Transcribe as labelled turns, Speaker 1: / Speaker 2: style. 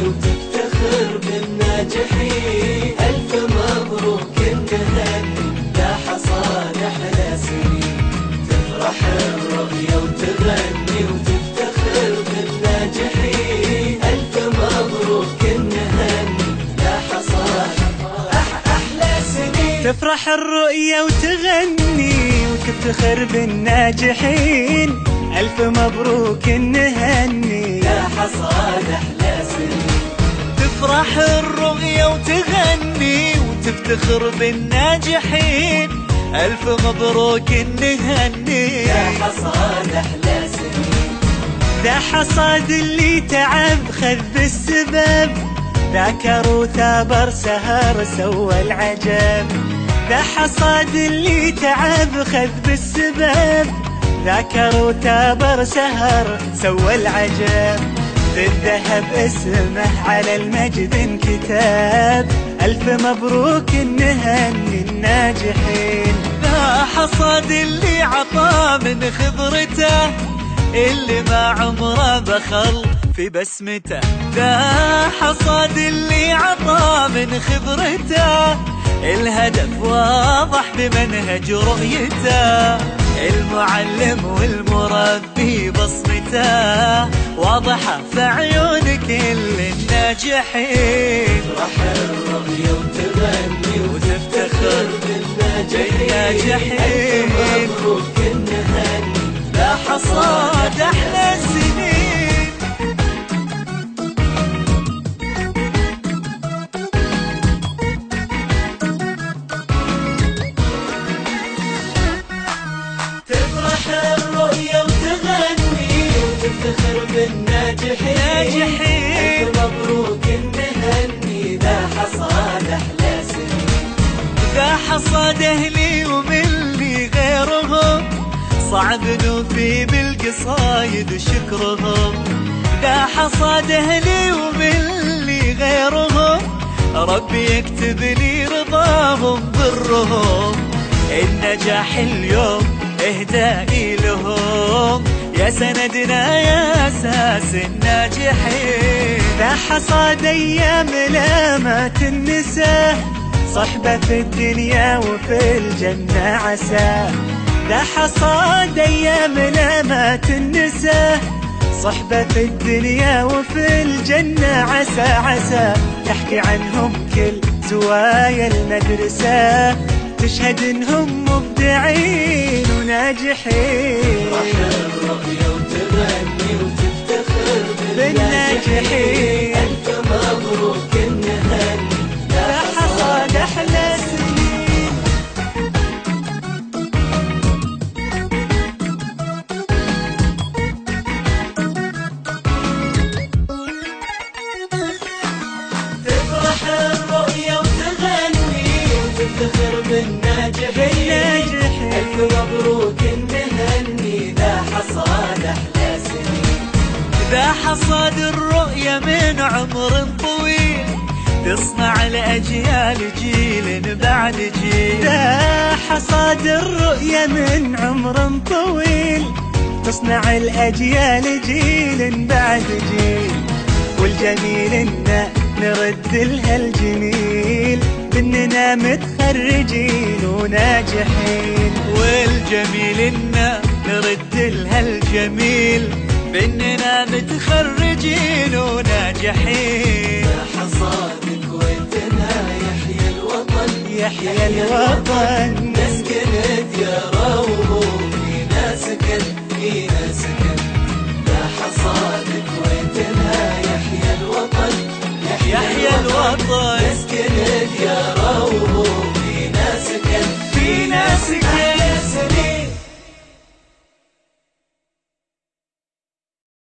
Speaker 1: وتفتخر بالناجحين، ألف مبروك النهني لا حصاد أحلى سنين. تفرح الرؤية وتغني وتفتخر بالناجحين، ألف مبروك النهني لا حصاد أحلى سنين.
Speaker 2: تفرح الرؤية وتغني وتفتخر بالناجحين، ألف مبروك النهني
Speaker 1: لا حصاد أحلى سنين.
Speaker 2: تفرح الرؤية وتغني وتفتخر بالناجحين، ألف مبروك النهني
Speaker 1: لا حصاد أحلى سنين.
Speaker 2: ذا حصاد اللي تعب خذ بالسبب، ذاكر وثابر سهر سوى العجب. ذا حصاد اللي تعب خذ بالسبب، ذاكر وثابر سهر سوى العجب. بالذهب اسمه على المجد انكتب، ألف مبروك النهني الناجحين. ذا حصاد اللي عطى من خبرته، اللي ما عمره بخل في بسمته. ذا حصاد اللي عطى من خبرته، الهدف واضح بمنهج رؤيته. المعلم والمربي بصمته واضحة في عيون كل الناجحين.
Speaker 1: تفرح الرؤية وتغني وتفتخر بالناجحين، ألف مبروك النهني لا حصاد أحلى سنين. تفتخر بالناجحين، ألف مبروك النهني ذا حصاد أحلى سنين.
Speaker 2: ذا حصاد أهلي وملي غيرهم، صعب نوفي بالقصايد وشكرهم. ذا حصاد أهلي وملي غيرهم، ربي يكتب لي رضاهم برهم. النجاح اليوم إهدائي لهم، يا سندنا يا أساس الناجحين. ذا حصاد أيام لا ما تنسى، صحبة في الدنيا وفي الجنة عسى. ذا حصاد أيام لا ما تنسى، صحبة في الدنيا وفي الجنة عسى. عسى يحكي عنهم كل زوايا المدرسة، تشهد انهم مبدعين وناجحين.
Speaker 1: تفرح الرؤية وتغني وتفتخر
Speaker 2: بالناجحين،
Speaker 1: ألف مبروك النهني
Speaker 2: لا حصاد أحلى سنين.
Speaker 1: تفرح الرؤية وتغني وتفتخر بالناجحين، ألف مبروك النهني ذا حصاد أحلى سنين.
Speaker 2: ذا حصاد الرؤية من عمر طويل، تصنع الأجيال جيل بعد جيل. ذا حصاد الرؤية من عمر طويل، تصنع الأجيال جيل بعد جيل. والجميل إن نرد لها الجميل، بإننا متخرجين وناجحين. والجميل إن نرد لها الجميل، بإننا متخرجين وناجحين.
Speaker 1: يا حصاد كويتنا يحيى الوطن،
Speaker 2: يحيى الوطن،
Speaker 1: نسكن دياره